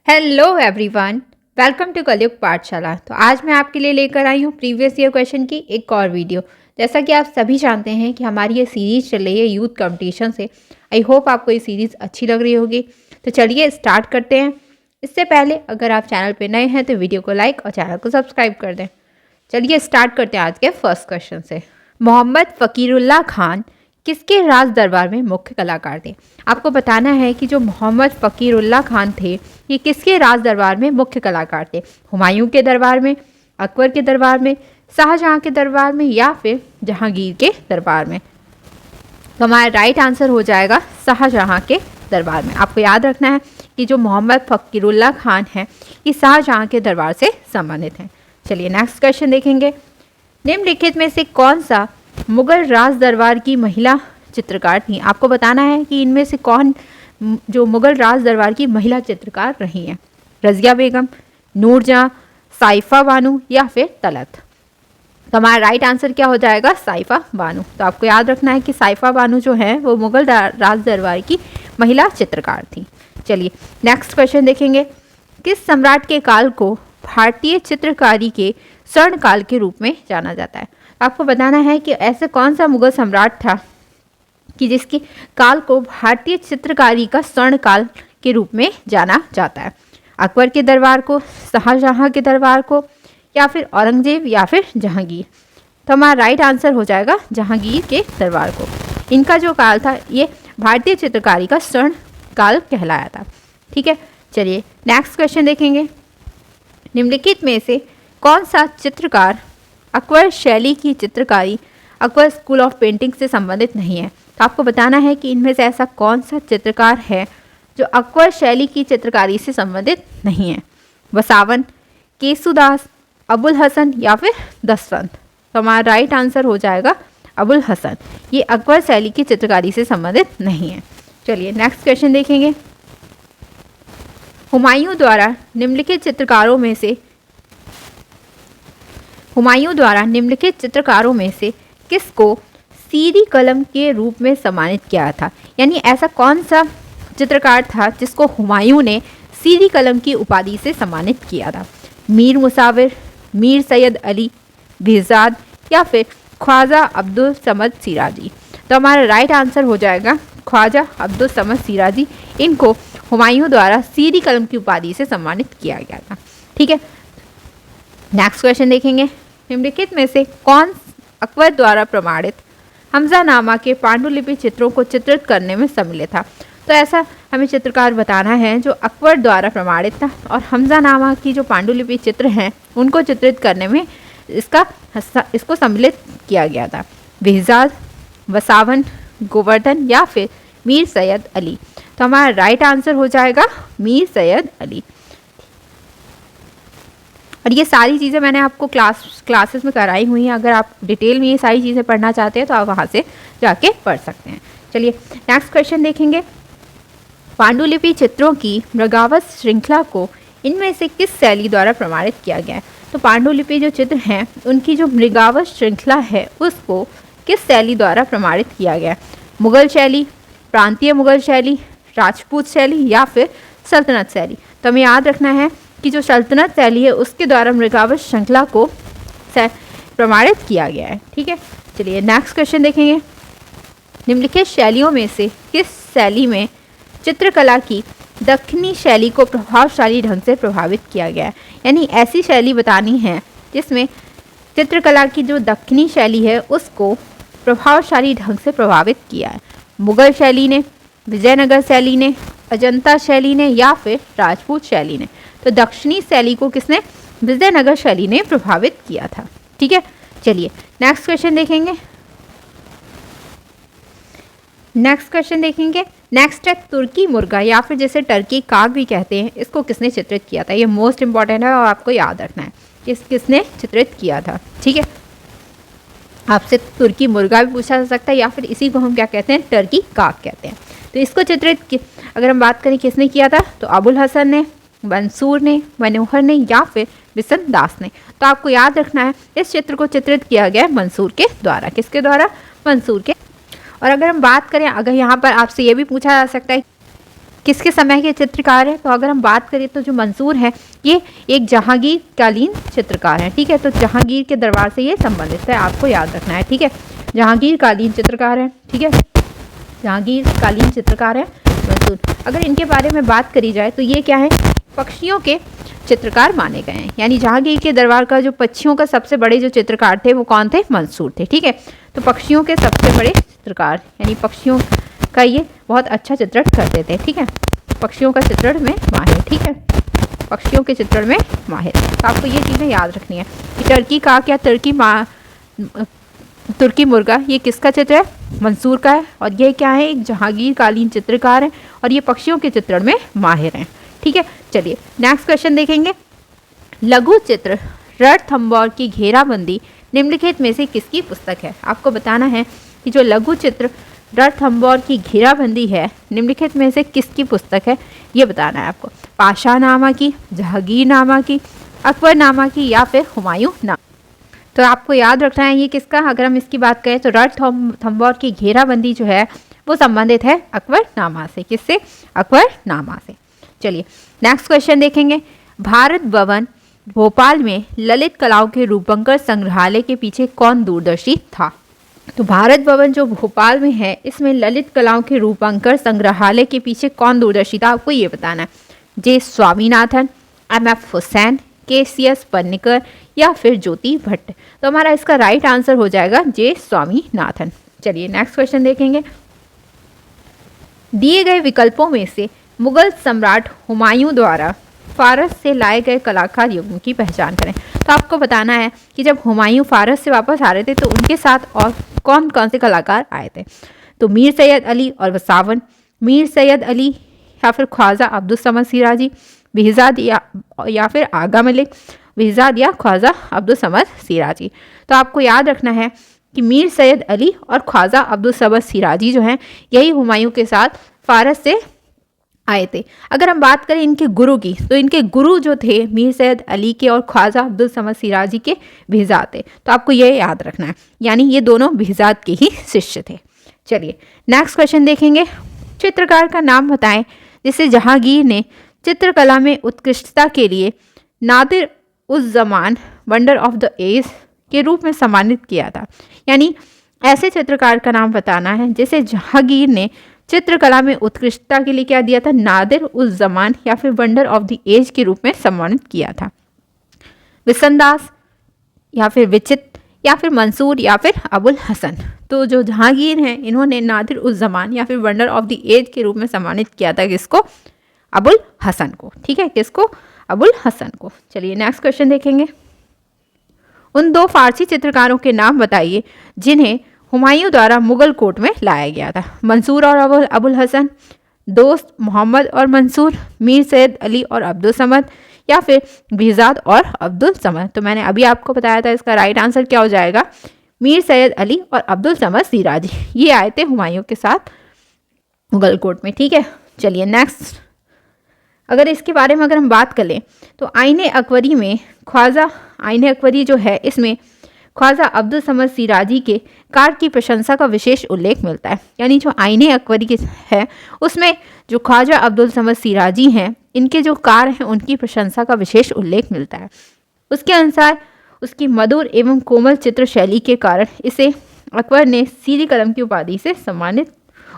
Hello everyone, welcome to कलयुग पाठशाला। तो आज मैं आपके लिए लेकर आई हूँ प्रीवियस ईयर क्वेश्चन की एक और वीडियो। जैसा कि आप सभी जानते हैं कि हमारी ये सीरीज़ चल रही है यूथ कंपटीशन से। आई होप आपको ये सीरीज़ अच्छी लग रही होगी। तो चलिए स्टार्ट करते हैं। इससे पहले अगर आप चैनल पर नए हैं तो वीडियो को लाइक और चैनल को सब्सक्राइब कर दें। चलिए स्टार्ट करते हैं आज के फर्स्ट क्वेश्चन से। मोहम्मद फ़कीरुल्लाह खान किसके राज दरबार में मुख्य कलाकार थे? आपको बताना है कि जो मोहम्मद फ़कीरुल्लाह खान थे ये किसके राज दरबार में मुख्य कलाकार थे? हुमायूं के दरबार में, अकबर के दरबार में, शाहजहां के दरबार में या फिर जहांगीर के दरबार में? तो हमारा राइट आंसर हो जाएगा शाहजहां के दरबार में। आपको याद रखना है कि जो मोहम्मद फ़कीरुल्लाह खान हैं ये शाहजहां के दरबार से संबंधित हैं। चलिए नेक्स्ट क्वेश्चन देखेंगे। निम्नलिखित में से कौन सा मुगल राज दरबार की महिला चित्रकार थी? आपको बताना है कि इनमें से कौन जो मुगल राज दरबार की महिला चित्रकार रही हैं। रज़िया बेगम, नूरजहां, साइफा बानू या फिर तलत? तो हमारा राइट आंसर क्या हो जाएगा? साइफा बानू। तो आपको याद रखना है कि साइफा बानू जो है वो मुगल राज दरबार की महिला चित्रकार थी। चलिए नेक्स्ट क्वेश्चन देखेंगे। किस सम्राट के काल को भारतीय चित्रकारी के स्वर्ण काल के रूप में जाना जाता है? आपको बताना है कि ऐसे कौन सा मुगल सम्राट था कि जिसकी काल को भारतीय चित्रकारी का स्वर्ण काल के रूप में जाना जाता है। अकबर के दरबार को, शाहजहां के दरबार को या फिर औरंगजेब या फिर जहांगीर? तो हमारा राइट आंसर हो जाएगा जहांगीर के दरबार को। इनका जो काल था ये भारतीय चित्रकारी का स्वर्ण काल कहलाया था। ठीक है, चलिए नेक्स्ट क्वेश्चन देखेंगे। निम्नलिखित में से कौन सा चित्रकार अकबर शैली की चित्रकारी अकबर स्कूल ऑफ पेंटिंग से संबंधित नहीं है? तो आपको बताना है कि इनमें से ऐसा कौन सा चित्रकार है जो अकबर शैली की चित्रकारी से संबंधित नहीं है। वसावन, केसुदास, अबुल हसन या फिर दसवंत? तो हमारा राइट आंसर हो जाएगा अबुल हसन। ये अकबर शैली की चित्रकारी से संबंधित नहीं है। चलिए नेक्स्ट क्वेश्चन देखेंगे। हुमायूं द्वारा निम्नलिखित चित्रकारों में से किसको सीधी कलम के रूप में सम्मानित किया था? यानी ऐसा कौन सा चित्रकार था जिसको हुमायूं ने सीधी कलम की उपाधि से सम्मानित किया था? मीर मुसाविर, मीर सैयद अली, बेहजाद या फिर ख्वाजा अब्दुल समद सिराजी? तो हमारा राइट आंसर हो जाएगा ख्वाजा अब्दुल समद सिराजी। इनको हुमायूं द्वारा सीधी कलम की उपाधि से सम्मानित किया गया था। ठीक है, नेक्स्ट क्वेश्चन देखेंगे। निम्नलिखित में से कौन अकबर द्वारा प्रमाणित हमजानामा के पांडुलिपि चित्रों को चित्रित करने में सम्मिलित था? तो ऐसा हमें चित्रकार बताना है जो अकबर द्वारा प्रमाणित था और हमजानामा की जो पांडुलिपि चित्र हैं उनको चित्रित करने में इसको सम्मिलित किया गया था। बेहजाद, वसावन, गोवर्धन या फिर मीर सैयद अली? तो हमारा राइट आंसर हो जाएगा मीर सैयद अली। और ये सारी चीज़ें मैंने आपको क्लासेस में कराई हुई हैं। अगर आप डिटेल में ये सारी चीज़ें पढ़ना चाहते हैं तो आप वहाँ से जाके पढ़ सकते हैं। चलिए नेक्स्ट क्वेश्चन देखेंगे। पांडुलिपि चित्रों की मृगावत श्रृंखला को इनमें से किस शैली द्वारा प्रमाणित किया गया है? तो पांडुलिपि जो चित्र हैं उनकी जो मृगावत श्रृंखला है उसको किस शैली द्वारा प्रमाणित किया गया है? मुगल शैली, प्रांतीय मुगल शैली, राजपूत शैली या फिर सल्तनत शैली? तो हमें याद रखना है कि जो सल्तनत शैली है उसके द्वारा मृगावत श्रृंखला को प्रमाणित किया गया है। ठीक है, चलिए नेक्स्ट क्वेश्चन देखेंगे। निम्नलिखित शैलियों में से किस शैली में चित्रकला की दक्षिणी शैली को प्रभावशाली ढंग से प्रभावित किया गया है? यानी ऐसी शैली बतानी है जिसमें चित्रकला की जो दक्षिणी शैली है उसको प्रभावशाली ढंग से प्रभावित किया है। मुगल शैली ने, विजयनगर शैली ने, अजंता शैली ने या फिर राजपूत शैली ने? तो दक्षिणी शैली को किसने? विजयनगर शैली ने प्रभावित किया था। ठीक है, चलिए नेक्स्ट क्वेश्चन देखेंगे। नेक्स्ट है तुर्की मुर्गा या फिर जैसे टर्की काग भी कहते हैं, इसको किसने चित्रित किया था? ये मोस्ट इंपॉर्टेंट है और आपको याद रखना है किसने चित्रित किया था। ठीक है, आपसे तुर्की मुर्गा भी पूछा जा सकता है या फिर इसी को हम क्या कहते हैं? टर्की काग कहते हैं। तो इसको चित्रित अगर हम बात करें किसने किया था तो अबुल हसन ने, मंसूर ने, मनोहर ने या फिर बिसन दास ने? तो आपको याद रखना है इस चित्र को चित्रित किया गया है मंसूर के द्वारा। किसके द्वारा? मंसूर के। और अगर हम बात करें, अगर यहाँ पर आपसे ये भी पूछा जा सकता है किसके समय के चित्रकार हैं? तो अगर हम बात करें तो जो मंसूर है ये एक जहांगीर कालीन चित्रकार है। ठीक है, तो जहांगीर के दरबार से ये संबंधित है, आपको याद रखना है। ठीक है, जहांगीर कालीन चित्रकार है। ठीक है, जहांगीर कालीन चित्रकार है मंसूर। अगर इनके बारे में बात करी जाए तो ये क्या है, पक्षियों के चित्रकार माने गए हैं। यानी जहांगीर के दरबार का जो पक्षियों का सबसे बड़े जो चित्रकार थे वो कौन थे? मंसूर थे। ठीक है, तो पक्षियों के सबसे बड़े चित्रकार, यानी पक्षियों का ये बहुत अच्छा चित्रण करते थे। ठीक है, पक्षियों का चित्रण में माहिर। ठीक है, पक्षियों के चित्रण में माहिर। तो आपको ये चीज़ें याद रखनी है कि टर्की का क्या, तुर्की मुर्गा, ये किसका चित्र है? मंसूर का है। और ये क्या है? एक जहांगीर कालीन चित्रकार है और ये पक्षियों के चित्रण में माहिर हैं। ठीक है, चलिए नेक्स्ट क्वेश्चन देखेंगे। लघु चित्र रणथंभौर की घेराबंदी निम्नलिखित में से किसकी पुस्तक है? आपको बताना है कि जो लघु चित्र रणथंभौर की घेराबंदी है निम्नलिखित में से किसकी पुस्तक है, ये बताना है आपको। पाशानामा की, जहांगीरनामा की, अकबरनामा की या फिर हुमायूं नामा। तो आपको याद रखना है ये किसका, अगर हम इसकी बात करें तो रणथंभौर की घेराबंदी जो है वो संबंधित है अकबरनामा से। किससे? अकबरनामा से। चलिए नेक्स्ट क्वेश्चन देखेंगे। भारत भवन भोपाल में ललित कलाओं के रूपंकर संग्रहालय के पीछे कौन दूरदर्शी था? तो भारत भवन जो भोपाल में है इसमें ललित कलाओं के रूपंकर संग्रहालय के पीछे कौन दूरदर्शी था, आपको ये बताना है। जे स्वामीनाथन, एम.एफ. हुसैन, के.सी.एस. पन्नेकर या फिर ज्योति भट्ट। तो हमारा इसका राइट आंसर हो जाएगा जे स्वामीनाथन। चलिए नेक्स्ट क्वेश्चन देखेंगे। दिए गए विकल्पों में से मुगल सम्राट हुमायूं द्वारा फारस से लाए गए कलाकार युग्म की पहचान करें। तो आपको बताना है कि जब हुमायूं फारस से वापस आ रहे थे तो उनके साथ और कौन कौन से कलाकार आए थे? तो मीर सैयद अली और वसावन, मीर सैयद अली या फिर ख्वाजा अब्दुल समद सिराजी, बिहजाद या फिर आगा मलिक, बिहजाद या ख्वाजा अब्दुल समद सिराजी। तो आपको याद रखना है कि मीर सैयद अली और ख्वाजा अब्दुल समद सिराजी जो हैं यही हुमायूं के साथ फारस से आए थे। अगर हम बात करें इनके गुरु की तो इनके गुरु जो थे मीर सैयद अली के और ख्वाजा अब्दुल समद सिराजी के बिहजाद थे। तो आपको ये याद रखना है, यानी ये दोनों बिहजाद के ही शिष्य थे। चलिए नेक्स्ट क्वेश्चन देखेंगे। चित्रकार का नाम बताएं जिसे जहांगीर ने चित्रकला में उत्कृष्टता के लिए नादिर उस जमान वंडर ऑफ द एज के रूप में सम्मानित किया था। यानी ऐसे चित्रकार का नाम बताना है जिसे जहांगीर ने चित्रकला में उत्कृष्टता के लिए क्या दिया था? नादिर उस जमान या फिर वंडर ऑफ द एज के रूप में सम्मानित किया था। विसनदास या फिर विचित्र या फिर मंसूर या फिर अबुल हसन। तो जो जहांगीर हैं इन्होंने नादिर उस जमान या फिर वंडर ऑफ द एज के रूप में सम्मानित किया था किसको? अबुल हसन को। ठीक है, किसको? अबुल हसन को। चलिए नेक्स्ट क्वेश्चन देखेंगे। उन दो फारसी चित्रकारों के नाम बताइए जिन्हें हुमायूं द्वारा मुगल कोर्ट में लाया गया था। मंसूर और अबुल हसन, दोस्त मोहम्मद और मंसूर, मीर सैयद अली और अब्दुल समद या फिर बिहजाद और अब्दुल समद। तो मैंने अभी आपको बताया था इसका राइट आंसर क्या हो जाएगा? मीर सैयद अली और अब्दुल समद सिराजी, ये आए थे हुमायूं के साथ मुगल कोर्ट में। ठीक है, चलिए नेक्स्ट। अगर इसके बारे में अगर हम बात कर लें तो आईने अकबरी में ख्वाजा आईने अकबरी जो है इसमें ख्वाजा अब्दुल समद सिराजी के कार्य की प्रशंसा का विशेष उल्लेख मिलता है। यानी जो आईने अकबरी की है उसमें जो ख्वाजा अब्दुल समद सिराजी हैं इनके जो कार्य हैं उनकी प्रशंसा का विशेष उल्लेख मिलता है। उसके अनुसार उसकी मधुर एवं कोमल चित्र शैली के कारण इसे अकबर ने सीधी कलम की उपाधि से सम्मानित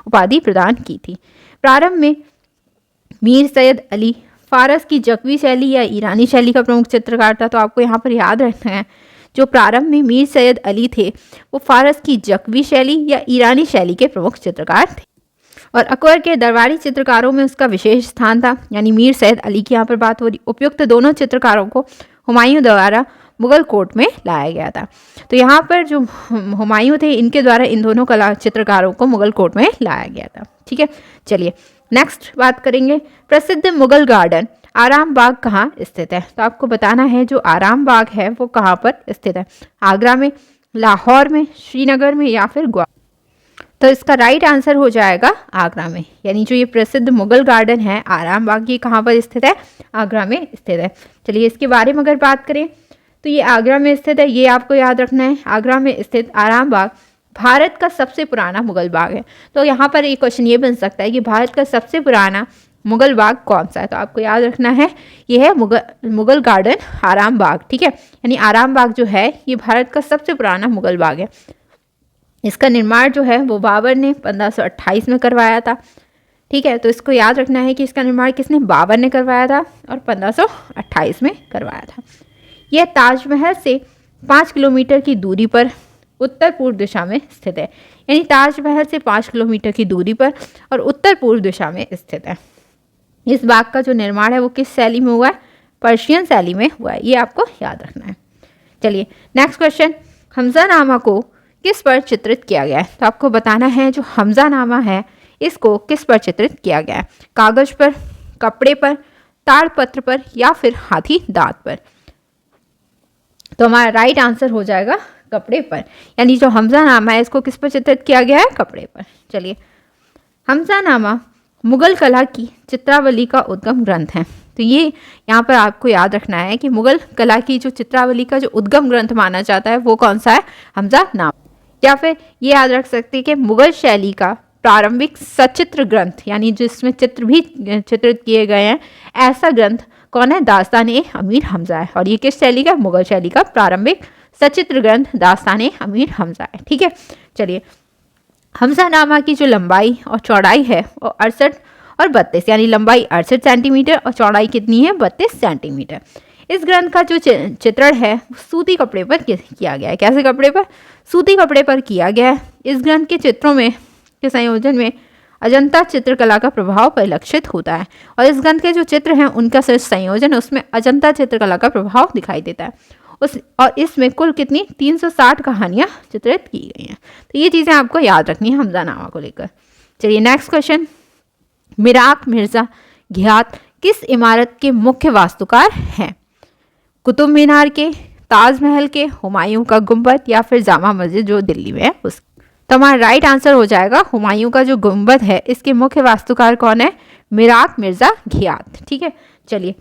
उपाधि प्रदान की थी। प्रारंभ में मीर सैयद अली फारस की जकवी शैली या ईरानी शैली का प्रमुख चित्रकार था। तो आपको यहाँ पर याद रखना है जो प्रारंभ में मीर सैयद अली थे वो फारस की जकवी शैली या ईरानी शैली के प्रमुख चित्रकार थे और अकबर के दरबारी चित्रकारों में उसका विशेष स्थान था। यानी मीर सैयद अली की यहाँ पर बात हो रही। उपयुक्त दोनों चित्रकारों को हुमायूं द्वारा मुगल कोर्ट में लाया गया था। तो यहाँ पर जो हुमायूं थे इनके द्वारा इन दोनों कला चित्रकारों को मुगल कोर्ट में लाया गया था। ठीक है, चलिए नेक्स्ट बात करेंगे। प्रसिद्ध मुगल गार्डन आराम बाग कहाँ स्थित है? तो आपको बताना है जो आराम बाग है वो कहाँ पर स्थित है? आगरा में, लाहौर में, श्रीनगर में या फिर ग्वालियर। तो इसका राइट आंसर हो जाएगा आगरा में। यानी जो ये प्रसिद्ध मुगल गार्डन है आराम बाग ये कहाँ पर स्थित है? आगरा में स्थित है। चलिए इसके बारे में अगर बात करें तो ये आगरा में स्थित है, ये आपको याद रखना है। आगरा में स्थित आराम बाग भारत का सबसे पुराना मुगल बाग है। तो यहाँ पर एक क्वेश्चन ये बन सकता है कि भारत का सबसे पुराना मुगल बाग कौन सा है? तो आपको याद रखना है ये है मुगल गार्डन आराम बाग, ठीक है। यानी आराम बाग जो है ये भारत का सबसे पुराना मुगल बाग है। इसका निर्माण जो है वो बाबर ने 1528 में करवाया था, ठीक है। तो इसको याद रखना है कि इसका निर्माण किसने? बाबर ने करवाया था और 1528 में करवाया था। यह ताजमहल से 5 किलोमीटर की दूरी पर उत्तर पूर्व दिशा में स्थित है। यानी ताजमहल से 5 किलोमीटर की दूरी पर और उत्तर पूर्व दिशा में स्थित है। इस बाग का जो निर्माण है वो किस शैली में हुआ है? पर्शियन शैली में हुआ है। ये आपको याद रखना है। चलिए नेक्स्ट क्वेश्चन, हमजानामा को किस पर चित्रित किया गया है? तो आपको बताना है जो हमजानामा है इसको किस पर चित्रित किया गया है? कागज पर, कपड़े पर, ताड़पत्र पर या फिर हाथी दांत पर? तो हमारा राइट आंसर हो जाएगा कपड़े पर। यानी जो हमजानामा है इसको किस पर चित्रित किया गया है? कपड़े पर। चलिए, हमजानामा मुगल कला की चित्रावली का उद्गम ग्रंथ है। तो ये यहाँ पर आपको याद रखना है कि मुगल कला की जो चित्रावली का जो उद्गम ग्रंथ माना जाता है वो कौन सा है? हमजानामा। या फिर ये याद रख सकते हैं कि मुगल शैली का प्रारंभिक सचित्र ग्रंथ, यानी जिसमें चित्र भी चित्रित किए गए हैं, ऐसा ग्रंथ कौन है? दास्तान-ए अमीर हमजा है। और ये किस शैली का? मुगल शैली का प्रारंभिक सचित्र ग्रंथ दास्तान-ए अमीर हमजा है, ठीक है। चलिए, हमजानामा की जो लंबाई और चौड़ाई है वो 68 और 32, यानी लंबाई 68 सेंटीमीटर और चौड़ाई कितनी है? 32 सेंटीमीटर। इस ग्रंथ का जो चित्रण है सूती कपड़े पर किया गया है। कैसे कपड़े पर? सूती कपड़े पर किया गया है। इस ग्रंथ के चित्रों में के संयोजन में अजंता चित्रकला का प्रभाव परिलक्षित होता है। और इस ग्रंथ के जो चित्र हैं उनका संयोजन, उसमें अजंता चित्रकला का प्रभाव दिखाई देता है। और इसमें कुल कितनी? 360 कहानियाँ चित्रित की गई हैं। तो ये चीज़ें आपको याद रखनी है हमजानामा को लेकर। चलिए नेक्स्ट क्वेश्चन, मिराक मिर्ज़ा घियात किस इमारत के मुख्य वास्तुकार हैं? कुतुब मीनार के, ताजमहल के, हुमायूं का गुंबद या फिर जामा मस्जिद जो दिल्ली में है उस? तो हमारा राइट आंसर हो जाएगा हुमायूं का जो गुंबद है इसके मुख्य वास्तुकार कौन है? मिराक मिर्ज़ा घियात, ठीक है। चलिए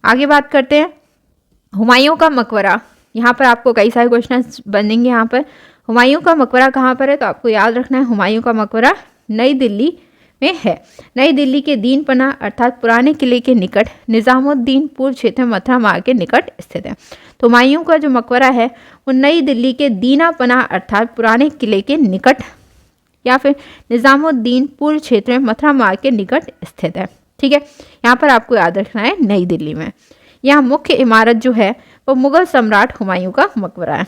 आगे बात करते हैं। हुमायूं का मकबरा, यहाँ पर आपको कई सारे क्वेश्चन बनेंगे। यहाँ पर हुमायूं का मकबरा कहाँ पर है? तो आपको याद रखना है हुमायूं का मकबरा नई दिल्ली में है। नई दिल्ली के दीन पना अर्थात पुराने किले के निकट, निज़ामुद्दीनपुर क्षेत्र में मथुरा मार्ग के निकट स्थित है। तो हुमायूं का जो मकबरा है वो नई दिल्ली के दीना पना अर्थात पुराने किले के निकट या फिर निज़ामुद्दीनपुर क्षेत्र में मथुरा मार्ग के निकट स्थित है, ठीक है। यहाँ पर आपको याद रखना है नई दिल्ली में। यहाँ मुख्य इमारत जो है वो मुगल सम्राट हुमायूं का मकबरा है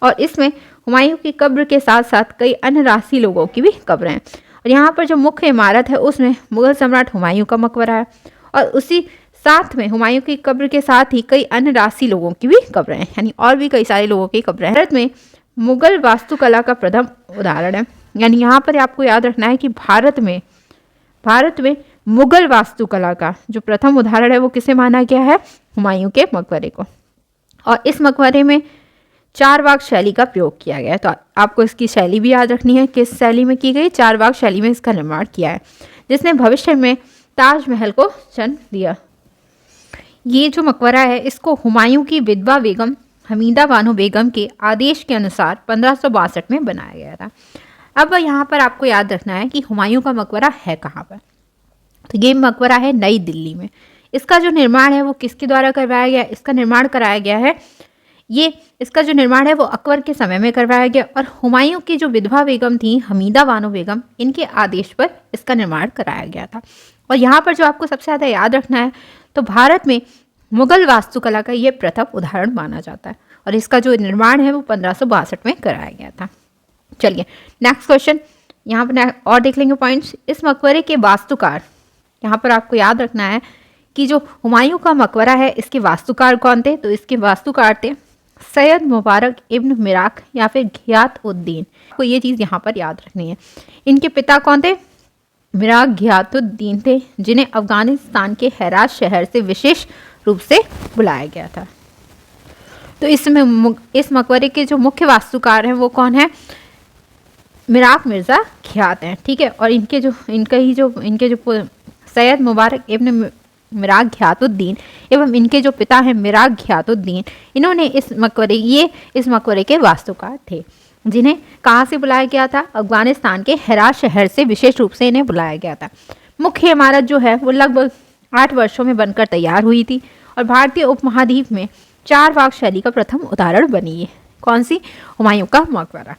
और इसमें हुमायूं की कब्र के साथ साथ कई अन्य राशि लोगों की भी कब्रें हैं। और यहाँ पर जो मुख्य इमारत है उसमें मुगल सम्राट हुमायूं का मकबरा है और उसी साथ में हुमायूं की कब्र के साथ ही कई अन्य राशि लोगों की भी कब्रें हैं, यानी और भी कई सारे लोगों की कब्रें हैं। भारत में मुगल वास्तुकला का प्रथम उदाहरण है। यानी यहाँ पर आपको याद रखना है कि भारत में मुगल वास्तुकला का जो प्रथम उदाहरण है वो किसे माना गया है? हुमायूं के मकबरे को। और इस मकबरे में 4 बाग शैली का प्रयोग किया गया है। तो आपको इसकी शैली भी याद रखनी है, किस शैली में की गई? 4 बाग शैली में इसका निर्माण किया है, जिसने भविष्य में ताजमहल को जन्म दिया। ये जो मकबरा है इसको हुमायूं की विधवा बेगम हमीदा बानो बेगम के आदेश के अनुसार 1562 में बनाया गया था। अब यहाँ पर आपको याद रखना है कि हुमायूं का मकबरा है कहाँ पर? तो ये मकबरा है नई दिल्ली में। इसका जो निर्माण है वो किसके द्वारा करवाया गया? इसका निर्माण कराया गया है इसका जो निर्माण है वो अकबर के समय में करवाया गया और हुमायूं की जो विधवा बेगम थी हमीदा बानो बेगम, इनके आदेश पर इसका निर्माण कराया गया था। और यहाँ पर जो आपको सबसे ज़्यादा याद रखना है तो भारत में मुगल वास्तुकला का ये प्रथम उदाहरण माना जाता है और इसका जो निर्माण है वो 1562 में कराया गया था। चलिए नेक्स्ट क्वेश्चन, यहाँ पर और देख लेंगे पॉइंट्स। इस मकबरे के वास्तुकार, यहाँ पर आपको याद रखना है कि जो हुमायूं का मकबरा है इसके वास्तुकार कौन थे? तो इसके वास्तुकार थे सैयद मुबारक इब्न मिराक या फिर घियात उद्दीन। आपको ये चीज़ यहाँ पर याद रखनी है। इनके पिता कौन थे? मिराक घियातुद्दीन थे, जिन्हें अफगानिस्तान के हेरात शहर से विशेष रूप से बुलाया गया था। तो इसमें इस मकबरे के जो मुख्य वास्तुकार हैं वो कौन है? मिराक मिर्ज़ा घियात हैं, ठीक है। और इनके जो सैयद मुबारक इब्न मिराक घियातुद्दीन एवं इनके जो पिता हैं मिराक घियातुद्दीन, इन्होंने इस मकबरे के वास्तुकार थे, जिन्हें कहाँ से बुलाया गया था? अफगानिस्तान के हेरात शहर से विशेष रूप से इन्हें बुलाया गया था। मुख्य इमारत जो है वो लगभग 8 वर्षों में बनकर तैयार हुई थी और भारतीय उपमहाद्वीप में चारबाग शैली का प्रथम उदाहरण बनी है। कौन सी? हुमायूं का मकबरा।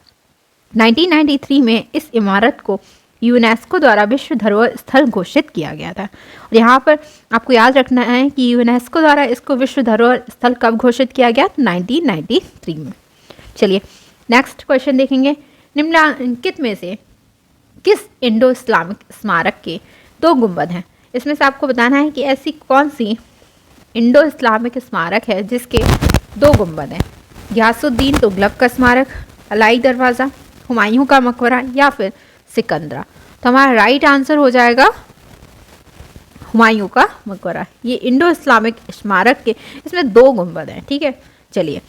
1993 में इस इमारत को यूनेस्को द्वारा विश्व धरोहर स्थल घोषित किया गया था। और यहाँ पर आपको याद रखना है कि यूनेस्को द्वारा इसको विश्व धरोहर स्थल कब घोषित किया गया? 1993 में। चलिए नेक्स्ट क्वेश्चन देखेंगे। निम्नलिखित में से किस इंडो इस्लामिक स्मारक के 2 गुंबद हैं? इसमें से आपको बताना है कि ऐसी कौन सी इंडो इस्लामिक स्मारक है जिसके 2 गुंबद हैं। गियासुद्दीन तुगलक का स्मारक, अलाई दरवाज़ा, हुमायूं का मकबरा या फिर सिकंदरा। तो हमारा राइट आंसर हो जाएगा हुमायूं का मकबरा। ये इंडो इस्लामिक स्मारक के इसमें 2 गुंबद हैं। ठीक है, चलिए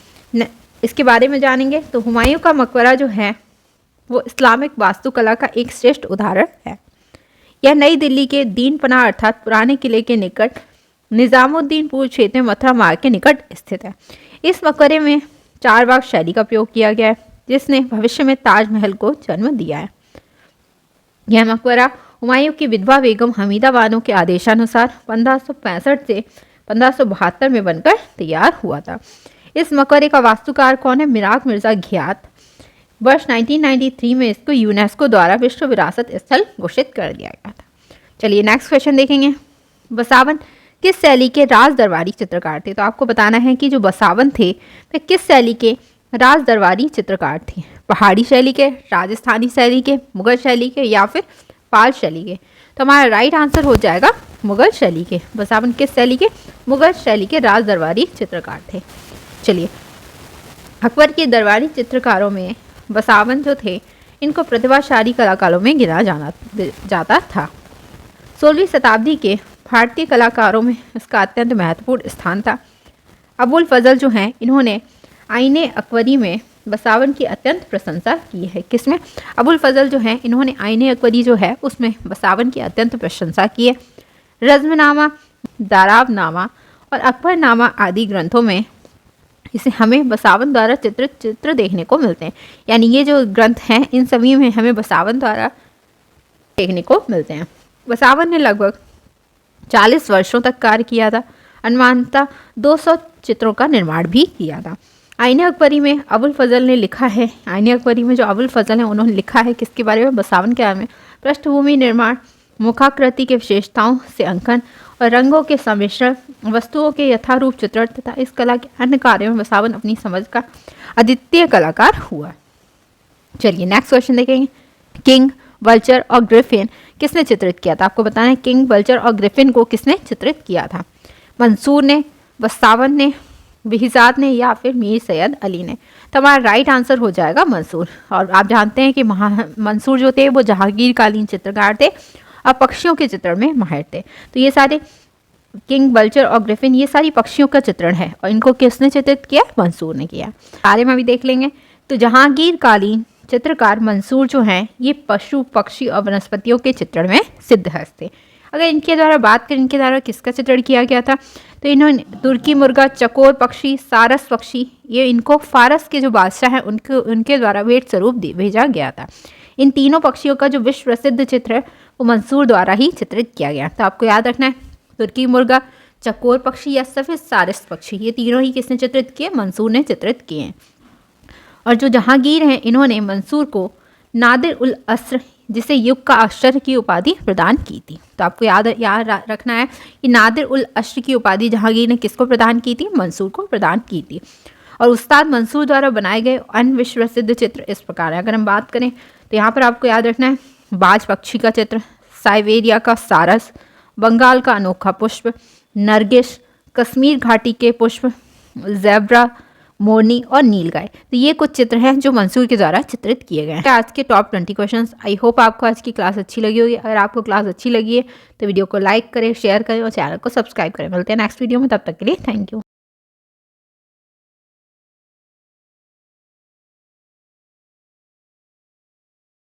इसके बारे में जानेंगे। तो हुमायूं का मकबरा जो है वो इस्लामिक वास्तुकला का एक श्रेष्ठ उदाहरण है। यह नई दिल्ली के दीन पनाह अर्थात पुराने किले के निकट निज़ामुद्दीनपुर क्षेत्र में मथुरा मार्ग के निकट स्थित है। इस मकबरे में चारबाग शैली का प्रयोग किया गया है जिसने भविष्य में ताजमहल को जन्म दिया है। यह मकबरा हुमायूं की विधवा बेगम हमीदा बानो के आदेशानुसार 1565 से 1572 में बनकर तैयार हुआ था। इस मकबरे का वास्तुकार कौन है? मिराग मिर्जा घियात। वर्ष 1993 में इसको यूनेस्को द्वारा विश्व विरासत स्थल घोषित कर दिया गया था। चलिए नेक्स्ट क्वेश्चन देखेंगे। बसावन किस शैली के राज दरबारी चित्रकार थे? तो आपको बताना है कि जो बसावन थे वे किस शैली के राज दरबारी चित्रकार थे। पहाड़ी शैली के, राजस्थानी शैली के, मुगल शैली के या फिर पाल शैली के। तो हमारा राइट आंसर हो जाएगा मुगल शैली के। बसावन किस शैली के? मुगल शैली के राज दरबारी चित्रकार थे। चलिए अकबर के दरबारी चित्रकारों में बसावन जो थे इनको प्रतिभाशाली कलाकारों में गिना जाता था। 16वीं शताब्दी के भारतीय कलाकारों में इसका अत्यंत महत्वपूर्ण स्थान था। अबुल फजल जो हैं इन्होंने आईने अकबरी में बसावन की अत्यंत प्रशंसा की है। किसमें? अबुल फजल जो हैं इन्होंने आईने अकबरी जो है उसमें बसावन की अत्यंत प्रशंसा की है। रज़्मनामा, दाराबनामा और अकबरनामा आदि ग्रंथों में इसे हमें बसावन द्वारा चित्र देखने को मिलते हैं। यानी ये जो ग्रंथ हैं इन सभी में हमें बसावन द्वारा देखने को मिलते हैं। बसावन ने लगभग 40 वर्षों तक कार्य किया था। अनुमानतः 200 चित्रों का निर्माण भी किया था। आईने अकबरी में अबुल फजल ने लिखा है, आईने अकबरी में जो अबुल फजल हैं उन्होंने लिखा है किसके बारे में? बसावन के बारे में। पृष्ठभूमि निर्माण, मुखाकृति के विशेषताओं से अंकन और रंगों के सम्मिश्रण, वस्तुओं के यथारूप चित्रण तथा इस कला के अन्य कार्यों में बसावन अपनी समझ का अद्वितीय कलाकार हुआ। चलिए नेक्स्ट क्वेश्चन देखेंगे। किंग, वल्चर और ग्रिफिन किसने चित्रित किया था? आपको बताना है किंग, वल्चर और ग्रिफिन को किसने चित्रित किया था? मंसूर ने, बसावन ने, बिहिजाद ने या फिर मीर सैयद अली ने। तो हमारा राइट आंसर हो जाएगा मंसूर। और आप जानते हैं कि मंसूर जो थे वो जहांगीरकालीन चित्रकार थे और पक्षियों के चित्रण में माहिर थे। तो ये सारे किंग, वल्चर और ग्रिफिन ये सारी पक्षियों का चित्रण है और इनको किसने चित्रित किया? मंसूर ने किया। बारे में भी देख लेंगे। तो जहांगीरकालीन चित्रकार मंसूर जो हैं ये पशु, पक्षी और वनस्पतियों के चित्रण में सिद्ध थे। अगर इनके द्वारा बात करें इनके द्वारा किसका चित्रण किया गया था तो इन्होंने तुर्की मुर्गा, चकोर पक्षी, सारस पक्षी, ये इनको फारस के जो बादशाह हैं उनके द्वारा भेंट स्वरूप भेजा गया था। इन तीनों पक्षियों का जो विश्व प्रसिद्ध चित्र है वो मंसूर द्वारा ही चित्रित किया गया। तो आपको याद रखना है तुर्की मुर्गा, चकोर पक्षी या सफेद सारस पक्षी ये तीनों ही किसने चित्रित किए? मंसूर ने चित्रित किए हैं। और जो जहांगीर हैं इन्होंने मंसूर को नादिर उल अस्र जिसे युग का आश्चर्य की उपाधि प्रदान की थी। तो आपको याद रखना है कि नादिर उल अस्र की उपाधि जहांगीर ने किसको प्रदान की थी? मंसूर को प्रदान की थी। और उस्ताद मंसूर द्वारा बनाए गए अन्य विश्व प्रसिद्ध चित्र इस प्रकार है। अगर हम बात करें तो यहाँ पर आपको याद रखना है बाज पक्षी का चित्र, साइबेरिया का सारस, बंगाल का अनोखा पुष्प, नरगिस, कश्मीर घाटी के पुष्प, ज़ेब्रा, मोरनी और नीलगाय। तो ये कुछ चित्र हैं जो मंसूर के द्वारा चित्रित किए गए हैं। आज के टॉप 20 क्वेश्चंस। आई होप आपको आज की क्लास अच्छी लगी होगी। अगर आपको क्लास अच्छी लगी है तो वीडियो को लाइक करें, शेयर करें और चैनल को सब्सक्राइब करें। मिलते हैं नेक्स्ट वीडियो में, तब तक के लिए थैंक यू।